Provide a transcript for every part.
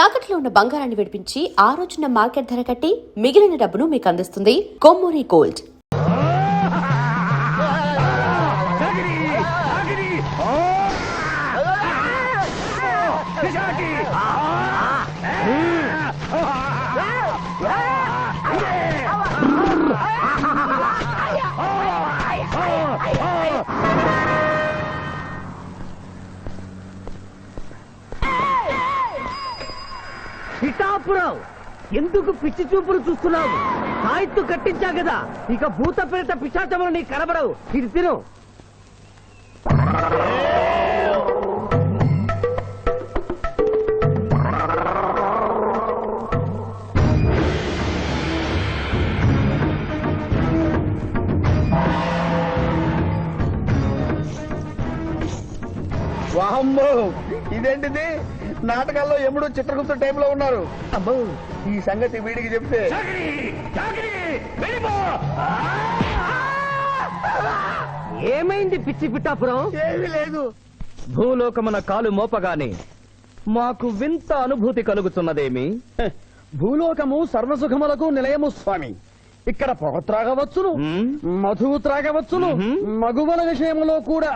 తాకట్లో ఉన్న బంగారాన్ని విడిపించి ఆ రోజున మార్కెట్ ధర కట్టి మిగిలిన డబ్బును మీకు అందిస్తుంది కొమ్మూరి గోల్డ్. పిఠాపురం ఎందుకు పిచ్చి చూపులు చూస్తున్నావు? సాయిత్తు కట్టించా కదా, ఇక భూత ప్రేత పిశాచములు నీ కనబడవు. ఇది తిను. వామ్మో, ఇదేంటిది? నాటకాల్లో ఎముడు చిత్రగుప్త టైప్ లో ఉన్నారు. అబ్బో, ఈ సంగతి వీడికి చెప్తే ఏమైంది పిచ్చి పిఠాపురం? ఏమీ లేదు. భూలోకమున కాలు మోపగానే మాకు వింత అనుభూతి కలుగుతున్నదేమి? భూలోకము సర్వసుఖములకు నిలయము స్వామి. ఇక్కడ పొగ త్రాగవచ్చును, మధువు త్రాగవచ్చును, మగువల విషయంలో కూడా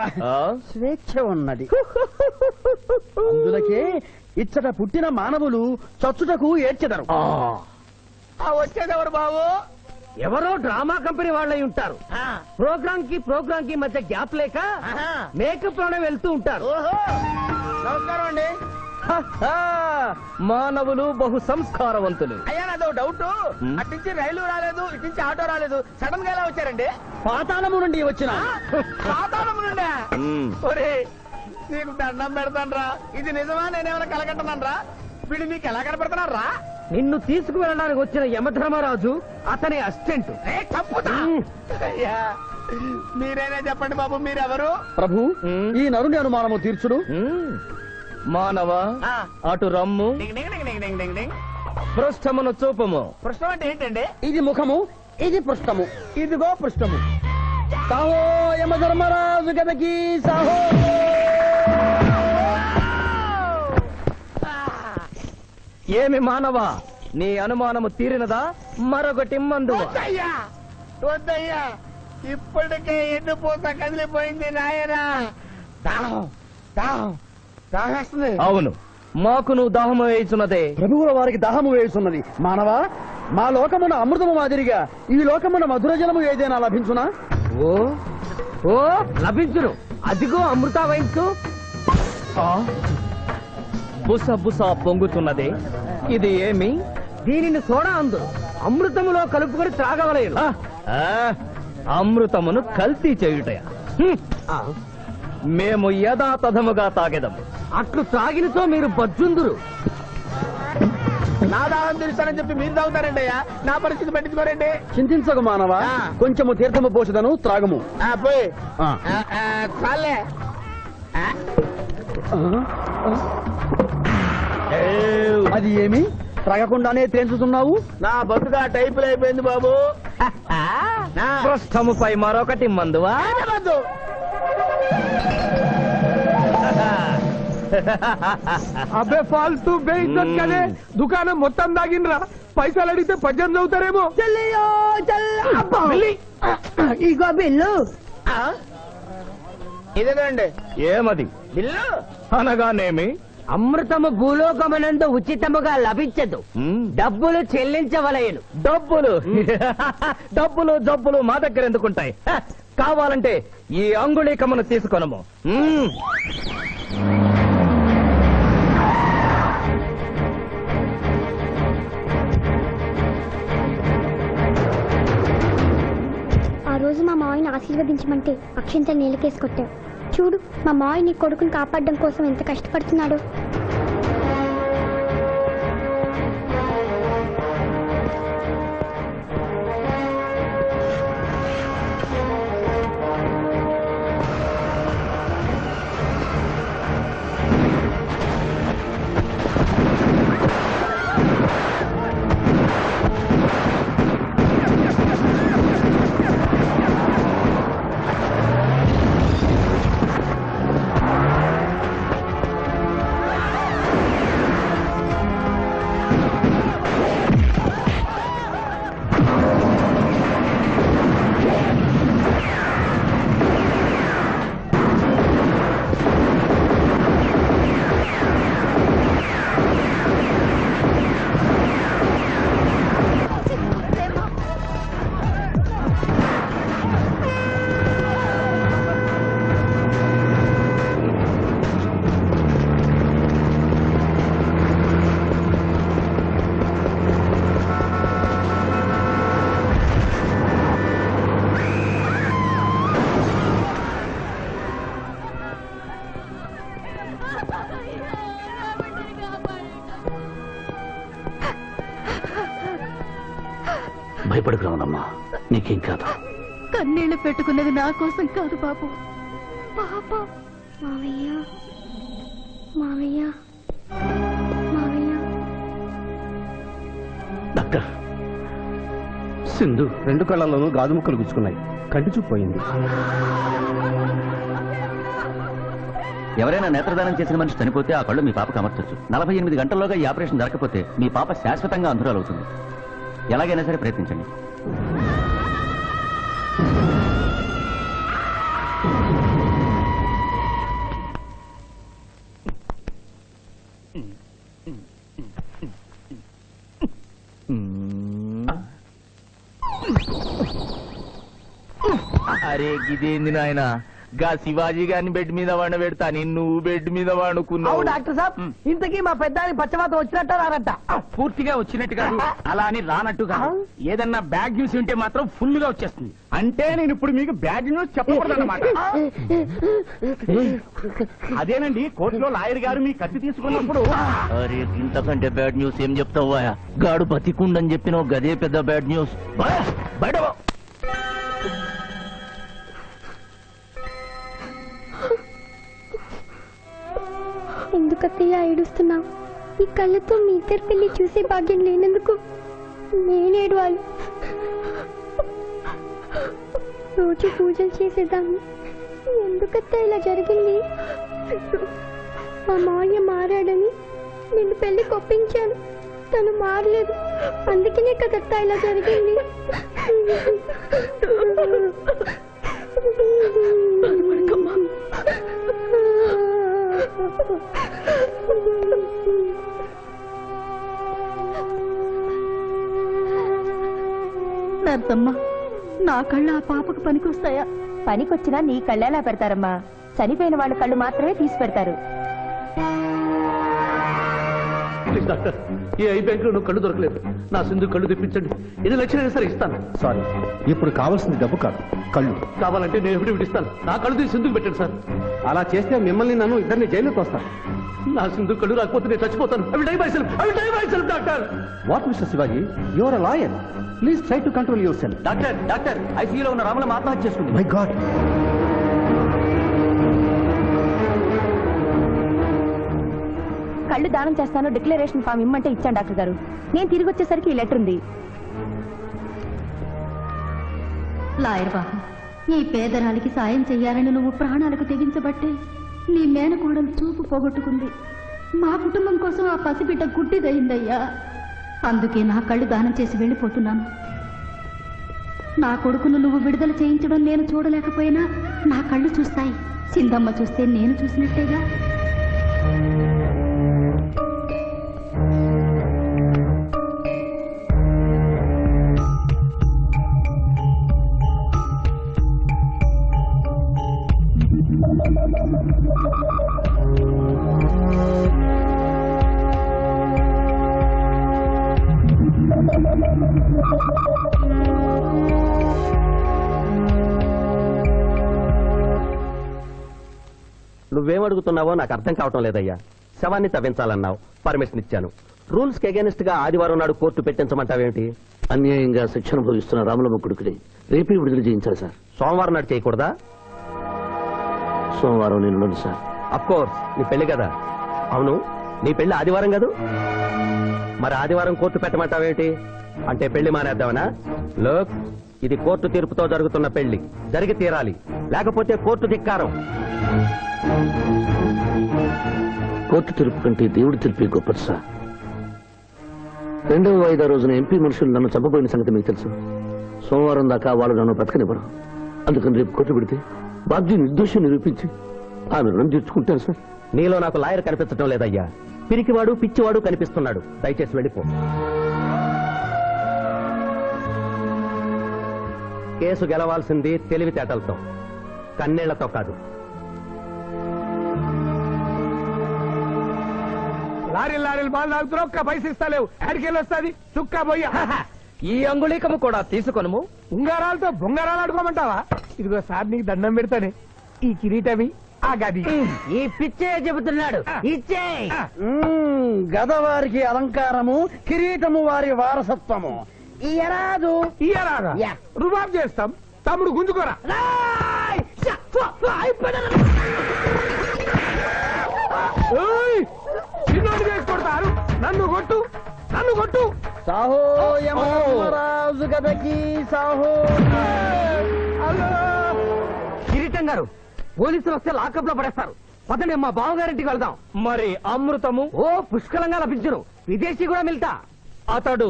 స్వేచ్ఛ ఉన్నది. అందులకే ఇచ్చట పుట్టిన మానవులు చచ్చుటకు ఏడ్చెదరు. వచ్చేదెవరు బాబు? ఎవరో డ్రామా కంపెనీ వాళ్ళై ఉంటారు. ప్రోగ్రామ్ కి మధ్య గ్యాప్ లేక మేకప్ లోనే వెళ్తూ ఉంటారు. నమస్కారం అండి. మానవులు బహు సంస్కారవంతులు. అయ్యా, నాదో డౌట్. అట్నుంచి రైలు రాలేదు, ఇట్నుంచి ఆటో రాలేదు, సడన్ గా ఎలా వచ్చారండి? పాతాళము నుండి వచ్చిన. పాతాళము నుండి? ఒరే, నీకు దండం పెడతానరా. ఇది నిజమా? నేనేమైనా కలగంటున్నానరా? వీడు నీకు ఎలా కనపడుతున్నారా? నిన్ను తీసుకువెళ్ళడానికి వచ్చిన యమధర్మరాజు అతని అసిస్టెంట్. అయ్యా, మీరైనా చెప్పండి బాబు, మీరెవరు? ప్రభు, ఈ నరుని అనుమానము తీర్చుడు. మానవ, అటు రమ్ము, పృష్ఠమును చూపము. పృష్ఠం అంటే ఏంటండి? ఇది ముఖము, ఇది పృష్ఠము. ఇదిగో పృష్ఠము. సాహో యమధర్మరాజు గదకి సాహో. ఏమి మానవ, నీ అనుమానము తీరినదా? మరొకటి మందు. వద్దయ్యా, వద్దయ్యా, ఇప్పటికే ఎండు పూత కదిలిపోయింది నాయనా. దాహం దాహం దాహేస్తుంది. అవును, మాకును దాహము వేయుచున్నదే. ప్రభువుల వారికి దాహము వేయుచున్నది. మానవ, మా లోకమున అమృతము మాదిరిగా ఈ లోకమున మధుర జలము ఏదైనా లభించునా? ఓ ఓ లభించును. అదిగో అమృత వైన్స్. బుస బుస పొంగుతున్నదే, ఇది ఏమి? దీనిని సోడా అందు అమృతములో కలుపుకొని త్రాగవలేను. అమృతమును కల్తీ చేయుటయా? మేము యథాతథముగా తాగెదము. అట్లు త్రాగినతో మీరు బజ్జుందురు. నా దాహం తెలుస్తానని చెప్పి మీరు తాగుతారండి అయ్యా. నా పరిస్థితి పట్టించుకోరండి. చింతించకు మానవ, కొంచెము తీర్థము పోషదను, త్రాగము. పోయి చాలే. అది ఏమి? త్రాగకుండానే తేల్చుతున్నావు? నా బతుగా టైపులు అయిపోయింది బాబు. పృష్ఠముపై మరొకటి మందువా? అబ్బే ఫాల్తూ బేయిజ్జత్ కదే. దుకాణం మొత్తం దాగినరా. పైసలు అడిగితే పద్యం చదువుతారేమో. ఇగో బిల్లు. ఇదేనండి ఏమది? బిల్లు అనగానేమి? అమృతము భూలోకమునందు ఉచితముగా లభించదు, డబ్బులు చెల్లించవలయను. డబ్బులు డబ్బులు జబ్బులు మా దగ్గర ఎందుకుంటాయి? కావాలంటే ఈ అంగుళీకమును తీసుకొనము. ఆ రోజు మా మావయ్యని ఆశీర్వదించమంటే అక్షంతలు నీళ్ళకేసి కొట్టావు. చూడు, మా మావయ్య నీ కొడుకుని కాపాడడం కోసం ఎంత కష్టపడుతున్నాడు. భయపడకు రావణమ్మా, నీకేం కాదు. కన్నీళ్లు పెట్టుకున్నది నా కోసం కాదు బాబు, పాప. మావయ్య మావయ్య మావయ్య. డాక్టర్, సింధు 2 కళ్ళల్లోనూ గాజు ముక్కలు గుచ్చుకున్నాయి, కంటి చూపు పోయింది. ఎవరైనా నేత్రదానం చేసిన మనిషి చనిపోతే ఆ కళ్ళు మీ పాపకు అమర్చొచ్చు. 48 గంటల్లోగా ఈ ఆపరేషన్ జరగకపోతే మీ పాప శాశ్వతంగా అంధురాలవుతుంది. ఎలాగైనా సరే ప్రయత్నించండి. అరే గిదేంది నాయన, గా శివాజీ గారిని బెడ్ మీద వండబెడతా, నువ్వు బెడ్ మీద వండుకున్నావు. డాక్టర్ సాబ్, ఇంతకీ మా పెద్దానికి పచ్చవాతం వచ్చినట్ట రానట్ట? పూర్తిగా వచ్చినట్టు కాదు, అలా అని రానట్టు కాదు. ఏదన్నా బ్యాడ్ న్యూస్ ఉంటే మాత్రం ఫుల్ గా వచ్చేస్తుంది. అంటే నేను ఇప్పుడు మీకు బ్యాడ్ న్యూస్ చెప్పకూడదన్నమాట. అదేనండి, కోర్టులో లాయర్ గారు మీ కత్తి తీసుకున్నప్పుడు. అరే ఇంతకంటే బ్యాడ్ న్యూస్ ఏం చెప్తావా? గాడు బతికుండని చెప్పిన గదే పెద్ద బ్యాడ్ న్యూస్. బయట ఎందుకత్తయ్య ఏడుస్తున్నావు? ఈ కళ్ళతో మీ ఇద్దరు పెళ్లి చూసే భాగ్యం లేనందుకు నేనేడవాలి. రోజు పూజలు చేసేదాన్ని, ఎందుకత్తయ్య ఇలా జరిగింది? మా మావయ్య మారాడని నిన్ను పెళ్లి కొప్పించాను, తను మారలేదు, అందుకనే కదత్తా ఇలా జరిగింది. నర్సమ్మ, నా కళ్ళు ఆ పాపకు పనికొస్తాయా? పనికొచ్చినా నీ కళ్ళెలా పెడతారమ్మా? చనిపోయిన వాళ్ళ కళ్ళు మాత్రమే తీసి పెడతారు. డాక్టర్, ఈ ఐ బ్యాంక్ లో కళ్ళు దొరకలేదు, నా సింధు కళ్ళు తెప్పించండి. 8 లక్షలైనా సరే ఇస్తాను. సారీ, ఇప్పుడు కావాల్సింది డబ్బు కాదు, కళ్ళు. కావాలంటే నేను ఎప్పుడు ఇస్తాను. నా కళ్ళు తీసి సింధుకు పెట్టండి సార్. అలా చేస్తే మిమ్మల్ని నన్ను ఇద్దరిని జైలుకి వస్తాను. నా సింధు కళ్ళు రాకపోతే నేను చచ్చిపోతాను. అవి die by self doctor. What mister Shivaji, your a lawyer, please try to control your self. Doctor ఐసీయూలో ఉన్న రాముల ఆత్మహత్య చేసుకుంది. My god. కళ్ళు దానం చేస్తాను డిక్లరేషన్ ఫామ్ ఇమ్మంటే ఇచ్చాను డాక్టర్ గారు. నేను తిరిగి వచ్చేసరికి ఈ లెటర్ ఉంది. లాయర్ బాబు, ఈ పేదరాలికి సాయం చెయ్యాలని నువ్వు ప్రాణాలకు తెగించబట్టే నీ మేనకోడలు చూపు పోగొట్టుకుంది. మా కుటుంబం కోసం ఆ పసిబిడ్డ గుడ్డిదయిందయ్యా. అందుకే నా కళ్ళు దానం చేసి వెళ్ళిపోతున్నాను. నా కొడుకును నువ్వు విడుదల చేయించడం నేను చూడలేకపోయినా నా కళ్ళు చూస్తాయి. సింధమ్మ చూస్తే నేను చూసినట్టేగా. నువ్వేమడుగుతున్నావో నాకు అర్థం కావటం లేదయ్యా. శవాన్ని తవ్వించాలన్నావు, పర్మిషన్ ఇచ్చాను. రూల్స్ కి అగేనిస్ట్ గా ఆదివారం నాడు కోర్టు పెట్టించమంటావేంటి? అన్యాయంగా శిక్ష అనుభవిస్తున్న రాములమ్మ కొడుకుని రేపే విడుదల చేయించాలి సార్. సోమవారం నాడు చేయకూడదా? సోమవారం నేను సార్. అఫ్ కోర్స్, నీ పెళ్లి కదా. అవును, నీ పెళ్లి ఆదివారం కాదు, మరి ఆదివారం కోర్టు పెట్టమంటావేంటి? అంటే పెళ్లి మానేద్దామనా? లోక్, ఇది కోర్టు తీర్పుతో జరుగుతున్న పెళ్లి, జరిగి తీరాలి, లేకపోతే కోర్టు ధిక్కారం. కోర్టు తీర్పు కంటే దేవుడి తీర్పే గొప్పది సార్. 2వ వాయిదా రోజున ఎంపీ మనుషులు నన్ను చంపబోయిన సంగతి మీకు తెలుసు. సోమవారం దాకా వాళ్ళు నన్ను బ్రతకనివ్వరు. అందుకని రేపు కోర్టు పెడితే బాధ్య నిర్దోషం నిరూపించి ఆమె రుణం తీర్చుకుంటాను సార్. నీలో నాకు లాయర్ కనిపించడం లేదయ్యా. పిరికివాడు పిచ్చివాడు కనిపిస్తున్నాడు. దయచేసి వెళ్ళిపో. కేసు గెలవాల్సింది తెలివితేటలతో, కన్నీళ్లతో కాదు. లారీలు బాల్ తాగుతున్నావు, ఒక్క పైసలు ఇస్తలేవు. ఎక్కడికెళ్ళి వస్తుంది చుక్కా పోయి. ఈ అంగుళీకము కూడా తీసుకొనుము. ఉంగరాలతో బొంగరాలు ఆడుకోమంటావా? ఇదిగో సార్, నీకు దండం పెడతానే. ఈ కిరీటమి, ఆ గది. ఈ పిచ్చే చెబుతున్నాడు, ఇచ్చే. గదవారికి అలంకారము, కిరీటము వారి వారసత్వము. ఇయ్యరాదు. ఇయ్యరాదా యా. రుబాబ్ చేస్తాం. తమ్ముడు గుంజుకోరా. ఏయ్, చిన్నోడు చేసి కొడతారు. నన్ను కొట్టు, నన్ను కొట్టు. సాహో యమరాజు గదకి సాహో. కిరీటం గారు, పోలీసులు వస్తే లాకప్ లో పడేస్తారు. పదండి, మా బావగారింటికి వెళ్దాం. మరి అమృతము ఓ పుష్కలంగా లభించును. విదేశీ కూడా మిల్తా. అతడు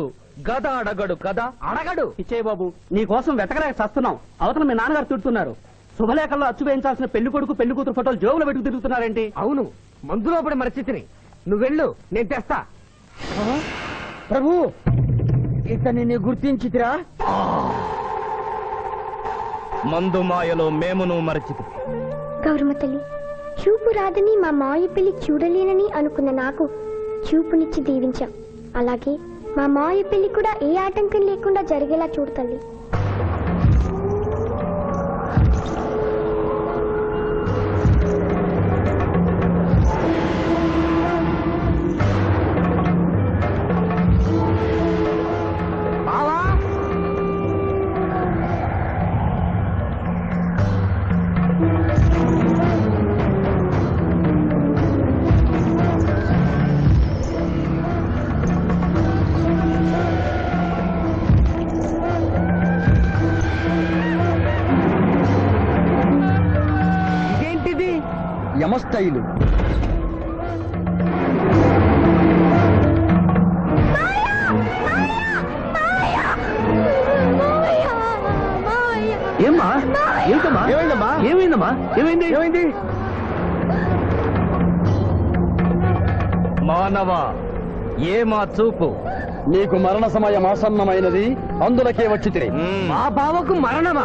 గద అడగడు కదా. అడగడు. ఇచ్చే బాబు, నీ కోసం వెతకలేక చస్తున్నాం. అవతల మీ నాన్నగారు తిడుతున్నారు. శుభలేఖల్లో అచ్చు వేయించాల్సిన పెళ్లి కొడుకు పెళ్లి కూతురు ఫోటోలు జోబులో పెట్టుకు తిరుగుతున్నారేంటి? అవును, మందులో పడి మరిచితిని. నువ్వెళ్ళు, నేను తెస్తా. ప్రభు, ఇతనిని గుర్తించితిరా? మందు మాయలో మేమును మరచితి. గౌరమ్మ తల్లి, చూపు రాదని మా మాయ పెళ్లి చూడలేనని అనుకున్న నాకు చూపునిచ్చి దీవించాం. అలాగే మా మాయ పెళ్లి కూడా ఏ ఆటంకం లేకుండా జరిగేలా చూడు తల్లి. ఇదేంటిది? యమస్టైలు. ఏమ్మా? ఏంటమ్మా? ఏమైందమ్మా? ఏమైందమ్మా? ఏమైంది? ఏమైంది? మానవ ఏ మా చూపు. నీకు మరణ సమయం ఆసన్నమైనది, అందులకే వచ్చితిరి. మా బావకు మరణమా?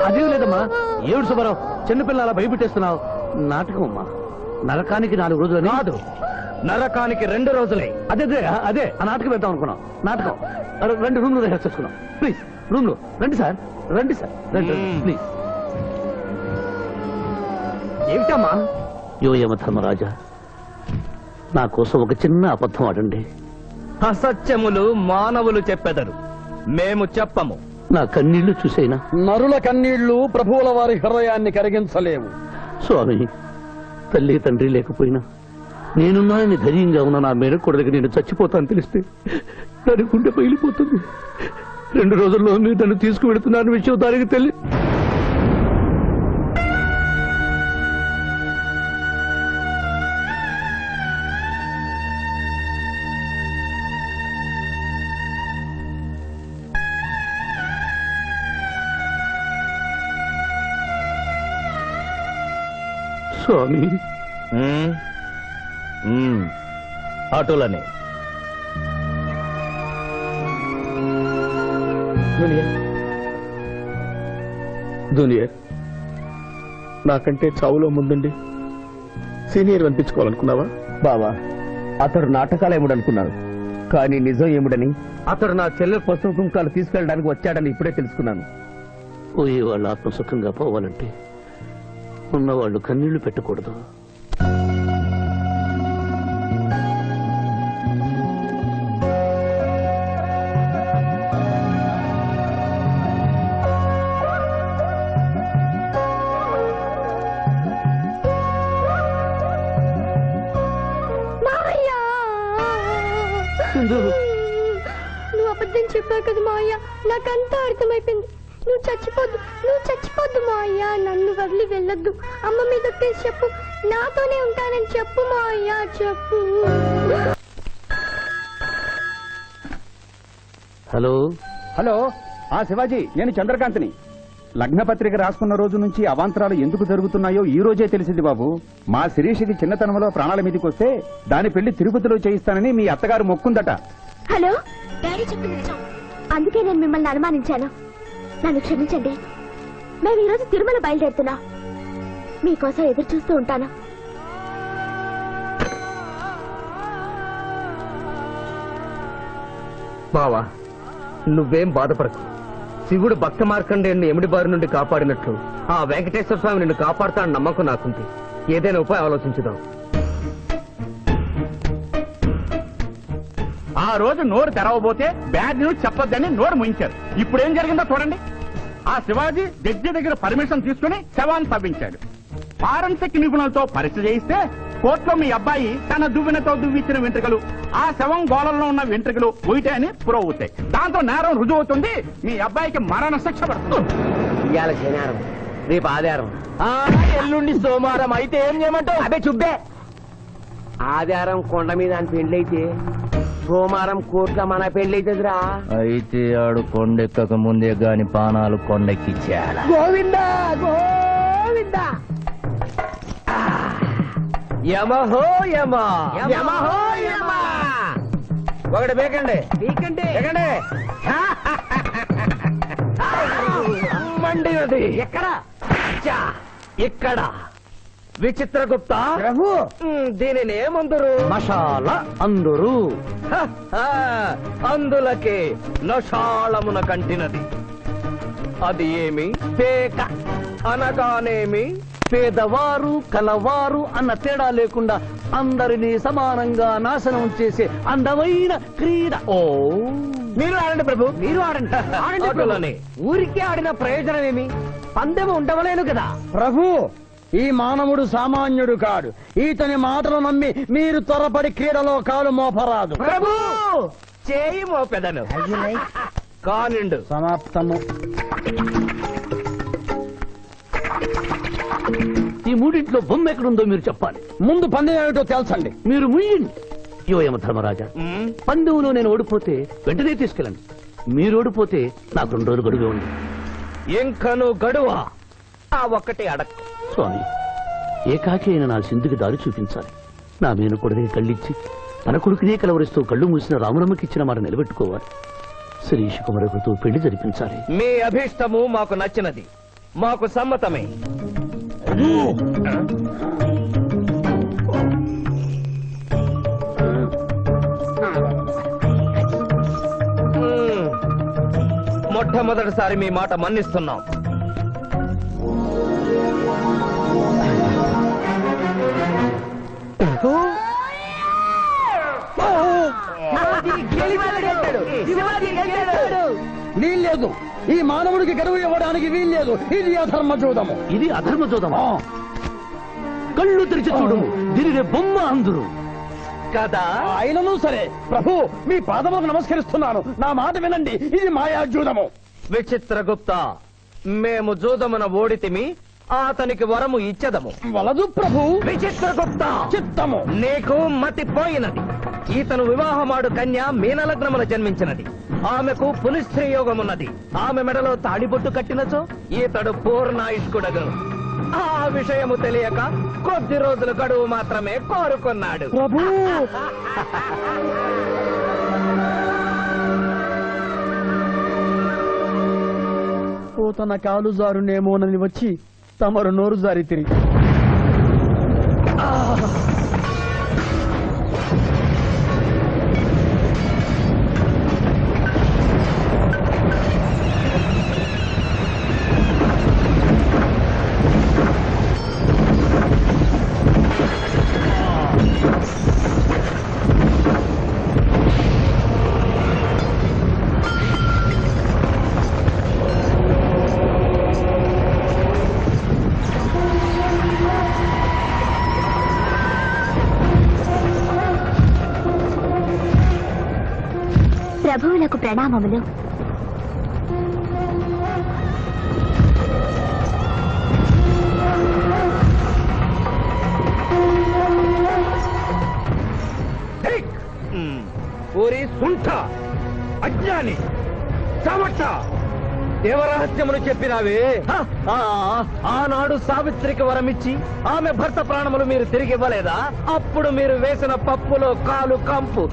అదేం లేదమ్మా. ఏడు సుబ్బారావు, చిన్నపిల్ల అలా భయపెట్టేస్తున్నావు. నాటకం అమ్మా. నరకానికి 4 రోజులు కాదు, నరకానికి 2 రోజులే. అదే అదే అదే ఆ నాటకం వెళ్తాం అనుకున్నాం. నాటకం 2 రూమ్ లో రిహార్స్ చేసుకున్నాం. ప్లీజ్ రూమ్ లో రండి సార్, రండి సార్, రండి ప్లీజ్. ఏమిటమ్మా? యో యమధర్మరాజా, నా కోసం ఒక చిన్న అబద్ధం ఆడండి. అసత్యములు మానవులు చెప్పెదరు, మేము చెప్పము. నా కన్నీళ్లు చూసేనా? నరుల కన్నీళ్లు ప్రభువుల వారి హృదయాన్ని కరిగించలేవు. స్వామి, తల్లి తండ్రి లేకపోయినా నేనున్నానని ధైర్యంగా ఉన్న నా మేనకోడలికి నేను చచ్చిపోతాను తెలిస్తే దాని గుండె పగిలిపోతుంది. 2 రోజుల్లో మీరు నన్ను తీసుకువెడుతున్న విషయం దానికి తెలియదు. స్వామి, అటులనే. జూనియర్, నాకంటే చావులో ముందుండి సీనియర్ అనిపించుకోవాలనుకున్నావా? బావా, అతడు నాటకాలు ఏముడనుకున్నాడు, కానీ నిజం ఏముడని అతడు నా చెల్లె పసుపు కుంకాలు తీసుకెళ్ళడానికి వచ్చాడని ఇప్పుడే తెలుసుకున్నాను. పోయే వాళ్ళు ఆత్మసుఖంగా పోవాలంటే ఉన్నవాళ్ళు కన్నీళ్లు పెట్టకూడదు. నువ్వు అబద్ధం చెప్పావు కదా మావయ్య, నాకంతా అర్థమైపోయింది. నువ్వు చచ్చిపోద్దు మావయ్య. నన్ను వదిలి వెళ్ళొద్దు. అమ్మ మీద ఒట్టేసి చెప్పు, నాతోనే ఉంటానని చెప్పు మావయ్య, చెప్పు. హలో హలో, శివాజీ, నేను చంద్రకాంత్ని. లగ్నపత్రిక రాసుకున్న రోజు నుంచి అవాంతరాలు ఎందుకు జరుగుతున్నాయో ఈ రోజే తెలిసింది బాబు. మా శిరీషకి చిన్నతనంలో ప్రాణాల మీదకి వస్తే దాని పెళ్లి తిరుపతిలో చేయిస్తానని మీ అత్తగారు మొక్కుందట. హలో, డాడీ చెప్పింది నిజం. అందుకే నేను మిమ్మల్ని అనుమానించాను. నన్ను క్షమించండి. మేము ఈరోజు తిరుమల బయలుదేరుతున్నాం. మీకోసం ఎదురు చూస్తూ ఉంటాను. బావా, నువ్వేం బాధపడకు. శివుడు భక్త మార్కండేయుని ఎముడి బారి నుండి కాపాడినట్లు ఆ వెంకటేశ్వర స్వామి నిన్ను కాపాడుతాడని నమ్మకం నాకుంది. ఏదైనా ఉపాయం ఆలోచించుదాం. ఆ రోజు నోరు తెరవబోతే బ్యాడ్ న్యూస్ చెప్పొద్దని నోరు ముయించారు. ఇప్పుడు ఏం జరిగిందో చూడండి. ఆ శివాజీ జడ్జి దగ్గర పర్మిషన్ తీసుకుని శవాన్ని తవ్వించాడు. ఫారెన్సిక్ నిపుణులతో పరీక్ష చేయిస్తే కోర్టులో మీ అబ్బాయి తన దువ్వెనతో దువ్విచ్చిన వెంట్రుకలు, ఆ శవం గోళంలో ఉన్న వెంట్రుకలు ఒకటే అని ప్రూవ్ అవుతాయి. దాంతో నేరం రుజువు అవుతుంది. మీ అబ్బాయికి మరణ శిక్ష పడుతుంది. ఇవాళ శనివారం, రేపు ఆధారం, ఎల్లుండి సోమవారం. అయితే ఏం చేయమంటావు? అదే చుబ్బే. ఆధారం కొండ మీద అని పెండ్లైతే సోమవారం కోర్టుగా మన పెండ్లైతుందిరా. అయితే ఆడు కొండెక్కక ముందే గాని పానాలు కొండెక్కిచ్చాడా? గోవిందా గోవిందా. యమహో యమ యమహో యమ. ఒకటి బేకండి బీకండి బేకండి. మండినది ఎక్కడ? ఇక్కడ. విచిత్రగుప్త ప్రభు, దీనిని ఏమందరు? మషాల అందరూ అందులకే నషాళమున కంటినది. అది ఏమి? పేక అనగానేమి? పేదవారు కలవారు అన్న తేడా లేకుండా అందరినీ సమానంగా నాశనం చేసే అందమైన క్రీడ. ఓ, మీరు ఆడండి ప్రభు, మీరు ఆడండి. ఆడండి ప్రభుని. ఊరికే ఆడిన ప్రయోజనం ఏమి? పందెం ఉండవలేను కదా ప్రభు. ఈ మానవుడు సామాన్యుడు కాడు. ఈతని మాటలు నమ్మి మీరు త్వరపడి క్రీడలో కాలు మోపరాదు. ప్రభు చేయి మోపెదను. కానిండు. సమాప్తము. ఈ మూడింట్లో బొమ్మ ఎక్కడుందో మీరు చెప్పాలి. ముందు పందెం ఏమిటో తెలుసండి. మీరు ముయ్యండి. యోయమ ధర్మరాజా, పందెంలో నేను ఓడిపోతే వెంటనే తీసుకెళ్ళండి. మీరు ఓడిపోతే నాకు 2 రోజులు గడువే ఉంది. ఇంకను గడువా? ఆ ఒక్కటి అడక్. స్వామి, ఏకాకి అయిన నా సింధుకి దారి చూపించాలి. నా మేనకొడుకుని కళ్ళిచ్చి తన కొడుకునే కలవరిస్తూ కళ్ళు మూసిన రామరమ్మకి ఇచ్చిన మాట నిలబెట్టుకోవాలి. శిరీష్ కుమారకుతో పెళ్లి జరిపించాలి. మీ అభీష్టము మాకు నచ్చినది, మాకు సమ్మతమే. మొట్టమొదటిసారి మీ మాట మన్నిస్తున్నాం. వీల్లేదు. ఈ మానవుడికి గడువు ఇవ్వడానికి వీల్లేదు. ఇది అధర్మ జూదము. ఇది అధర్మ జోదమా? కళ్ళు తెరిచి చూడము, దీనినే బొమ్మ అందురు కదా. అయినను సరే ప్రభు, మీ పాదములకు నమస్కరిస్తున్నాను. నా మాట వినండి. ఇది మాయా జూదము. విచిత్రగుప్త, మేము జూదమున ఓడితిమి, అతనికి వరము ఇచ్చదము. వలదు ప్రభు. విచిత్రగుప్త, చిత్తము. నీకు మతి పోయినది. ఈతను వివాహమాడు కన్య మీనలగ్నమున జన్మించినది. ఆమెకు పునిస్త్రీ యోగమున్నది. ఆమె మెడలో తాడిబొట్టు కట్టినచో ఈతడు పూర్ణాయుష్కుడగను. ఆ విషయము తెలియక కొద్ది రోజుల గడువు మాత్రమే కోరుకున్నాడు. ప్రభు, తన కాలు జారునేమోనని వచ్చి తమరు నోరు జారి తిరిగి ప్రభువులకు ప్రణామములు. ఓరి సుంఠ, అజ్ఞాని, చమట, దేవరహస్యమును చెప్పినావే. ఆనాడు సావిత్రికి వరమిచ్చి ఆమె భర్త ప్రాణములు మీరు తిరిగి ఇవ్వలేదా? అప్పుడు మీరు వేసిన పప్పులో కాలు కంపు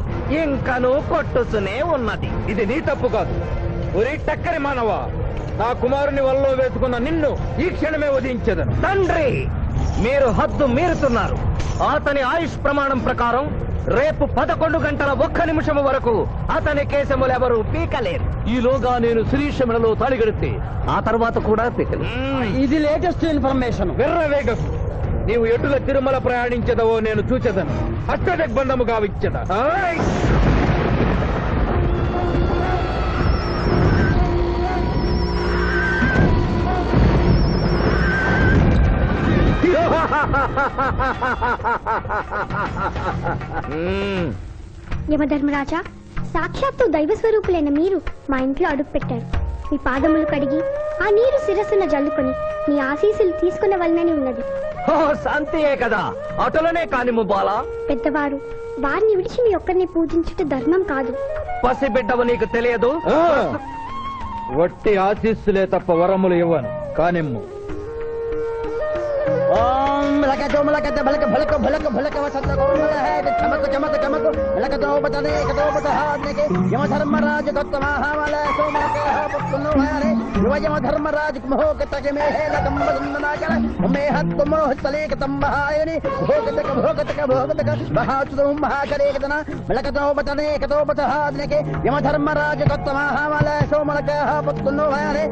ఇంకను కొట్టుసునే ఉన్నది. ఇది నీ తప్పు కాదు. ఒరి టక్కరి మానవ, నా కుమారుని వల్లో వేసుకున్న నిన్ను ఈ క్షణమే వధించదను. తండ్రి, మీరు హద్దు మీరుతున్నారు. అతని ఆయుష్ ప్రమాణం ప్రకారం రేపు 11 గంటల 1 నిమిషము వరకు అతని కేశములెవరూ పీకలేరు. ఈలోగా నేను శిరీష మెడలో తాళి గడితే ఆ తర్వాత కూడా పీకలేరు. ఇది లేటెస్ట్ ఇన్ఫర్మేషన్. వెర్రవేగకు. నీవు ఎటుల తిరుమల ప్రయాణించదవో నేను చూచెదను. అష్టదిగ్బంధము గావిచ్చద. యమధర్మరాజా, సాక్షాత్తు దైవ స్వరూపులైన మీరు మా ఇంట్లో అడుగు పెట్టారు. మీ పాదములు కడిగి ఆ నీరు శిరస్సున జల్లుకొని మీ ఆశీస్సులు తీసుకున్న వలనని ఉన్నది. శాంతియే కదా, అటులనే కానిము బాలా. పెద్దవారు, వారిని విడిచి మీ ఒక్కరిని పూజించుట ధర్మం కాదు. పసిబిడ్డవు నీకు తెలియదు. వట్టి ఆశీస్సులే తప్ప వరములు ఇవ్వను కానిమ్ము. ఓం లక జోమలక బలక భలక భలక భలక వసంత గోమల హే చమక చమక చమక లక దోపతనే కదోపత హాద్నకే యమ ధర్మరాజ గత్తమహామల సోమక పుత్తును హరే యమ ధర్మరాజ మోహకతక మే హే లకం బదననాకర మే హత్ మోహతలేక తంబహాయని భోగతక బహాచుదు మహాకరేకదన లక దోపతనే కదోపత హాద్నకే యమ ధర్మరాజ గత్తమహామల సోమక పుత్తును హరే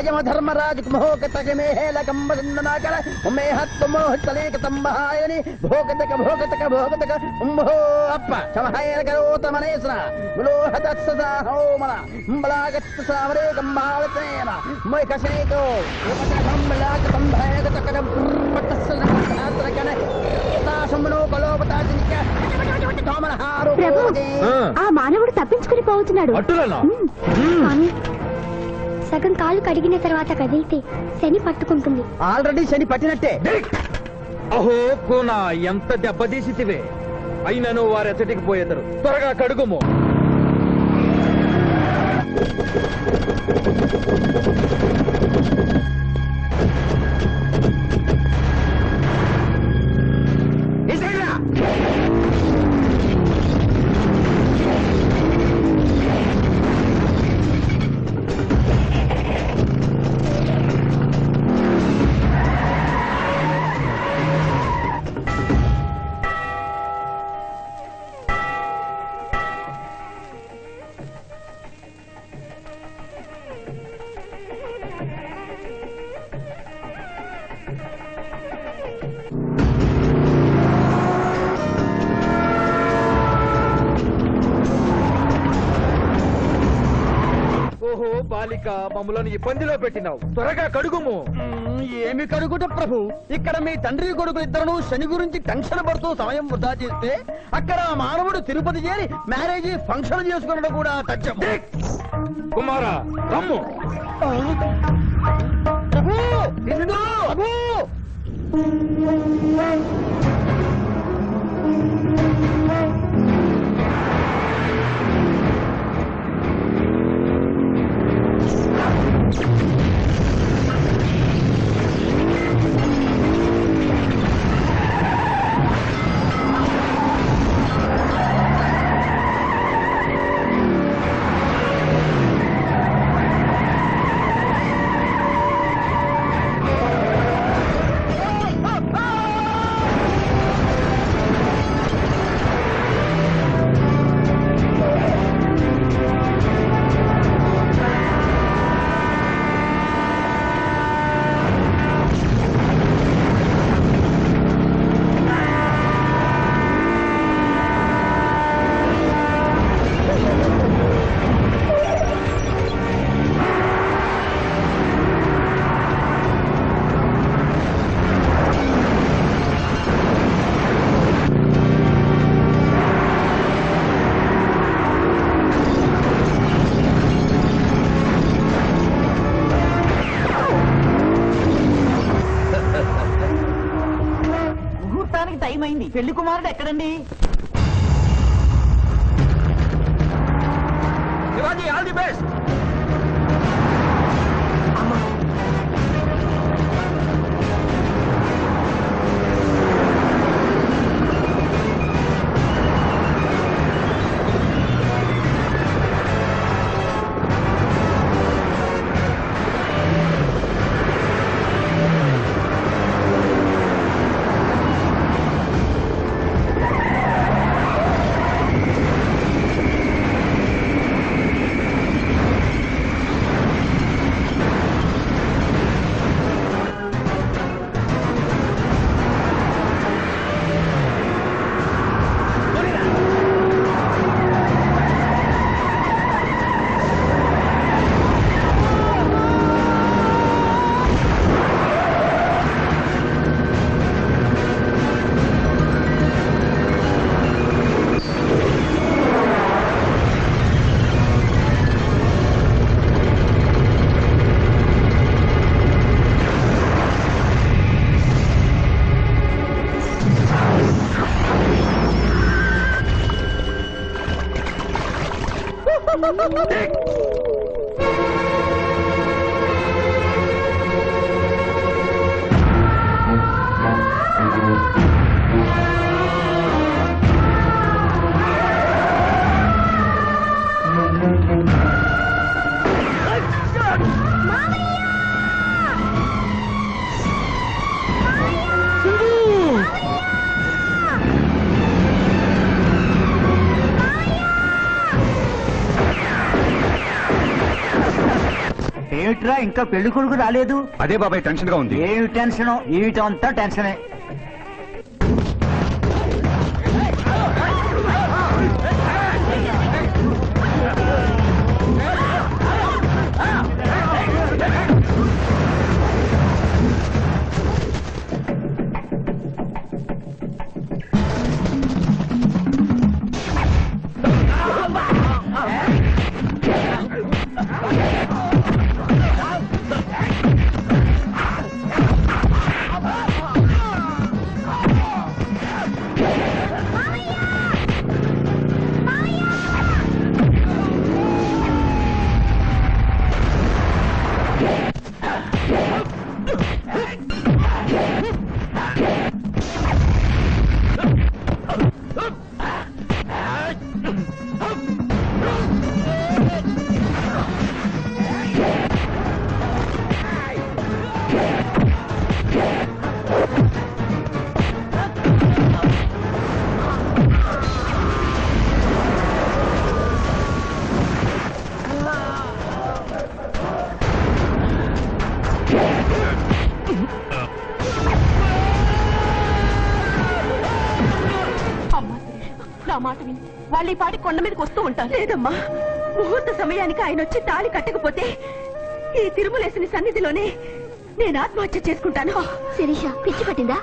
యమ ధర్మరాజ మోహకతక మే హే లకం బదననాకర మే మోహతలేక తంబహాయని భోగతక అప్ప సమహాయన కరోతమనేసన లోహదత్సదా హోమన బలాగత్త సావరే గంబాలతేన మై కసేతో బలాగ తంభయగతకడం పట్టసన హాత్రకన తాసమనో కలోపతాజినిక తోమనహారు. ప్రభు, ఆ మానవుడు తప్పించుకుని పోతున్నాడు. స్వామి, సగం కాలు కడిగిన తర్వాత కదిలితే శని పట్టుకుంటుంది. ఆల్రెడీ శని పట్టినట్టే. అహో కూనా, ఎంత దెబ్బతీసితివే. అయినను వారెచ్చటికి పోయేదరు. త్వరగా కడుగుము. ఓహో బాలిక, మమ్మలను ఇబ్బందిలో పెట్టినావు. త్వరగా కడుగుము. ఏమి కడుగుట ప్రభు, ఇక్కడ మీ తండ్రి కొడుకు ఇద్దరు శని గురించి టెన్షన్ పడుతూ సమయం వృధా చేస్తే అక్కడ మానవుడు తిరుపతి చేరి మ్యారేజ్ ఫంక్షన్ చేసుకున్నాడు కూడా తథ్యం. కుమారా, రమ్ము. ప్రభు, నిన్ను ప్రభు. టైం అయింది. పెళ్లి కుమారుడు ఎక్కడండి? Shivaji, all the best. ఏమిట్రా ఇంకా పెళ్లి కొడుకు రాలేదు? అదే బాబాయ్ టెన్షన్ గా ఉంది. ఏమి టెన్షన్? ఏమిటంతా టెన్షనే. మాట విని వాళ్ళు ఈ పాటి కొండ మీదకి వస్తూ ఉంటారు. లేదమ్మా, ముహూర్త సమయానికి ఆయన వచ్చి తాళి కట్టకపోతే ఈ తిరుమలేసిన సన్నిధిలోనే నేను ఆత్మహత్య చేసుకుంటాను. శిరీష, పిచ్చి పట్టిందా?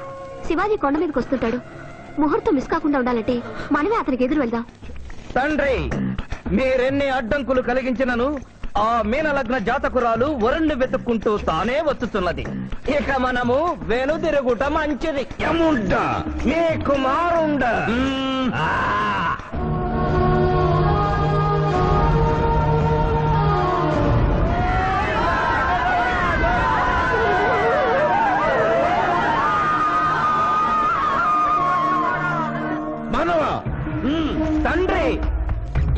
శివాజీ కొండ మీదకి వస్తుంటాడు. ముహూర్తం మిస్ కాకుండా ఉండాలంటే మనమే అతనికి ఎదురు వెళ్దాం. తండ్రి, మీరెన్ని అడ్డంకులు కలిగించినను ఆ మీనలగ్న జాతకురాలు వరుణ్ణి వెతుక్కుంటూ తానే వచ్చుతున్నది. ఇక మనము వెనుదిరుగుట మంచిది. యముండ మీ కుమారుండ. మనవా? తండ్రి,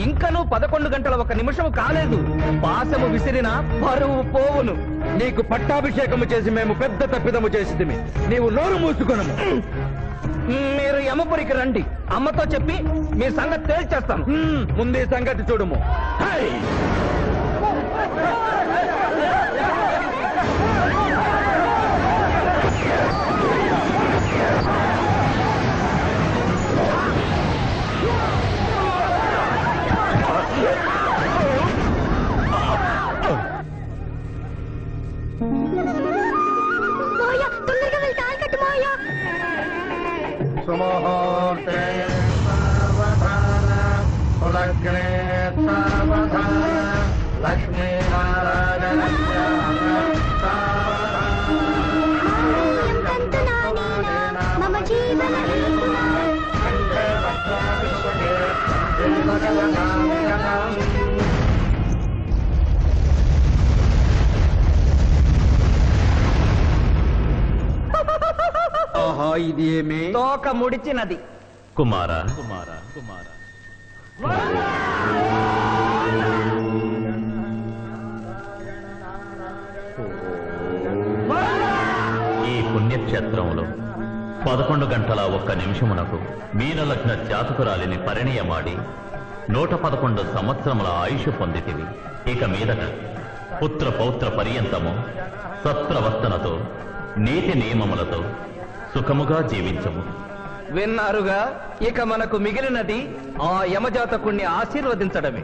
ఇంకనూ 11 గంటల 1 నిమిషం కాలేదు. పాశము విసిరిన పరువు పోవును. నీకు పట్టాభిషేకము చేసి మేము పెద్ద తప్పిదము చేసిదిమి. నీవు నోరు మూసుకొనము. మీరు యమపురికి రండి. అమ్మతో చెప్పి మీ సంగతి తేల్చేస్తాను. ముందు ఈ సంగతి చూడుము. మాయా, తొందరగా వెళ్ళి తాళి కట్టు మాయా. సుముహూర్తే సావధాన కులగ్నే సావధాన లక్ష్మీనారాయణ మమ జీవన ఆహా, ఇది ఏమి? తోక ముడిచినది. కుమారా, ఈ పుణ్యక్షేత్రంలో 11 గంటల 1 నిమిషమునకు మీనలగ్న జాతకురాలిని పరిణయమాడి 111 సంవత్సరముల ఆయుష్ పొందితివి. ఇక మీదట పుత్ర పౌత్ర పర్యంతము సత్ప్రవర్తనతో నీతి నియమములతో సుఖముగా జీవించము. విన్నారుగా, ఇక మనకు మిగిలినది ఆ యమజాతకుణ్ణి ఆశీర్వదించడమే.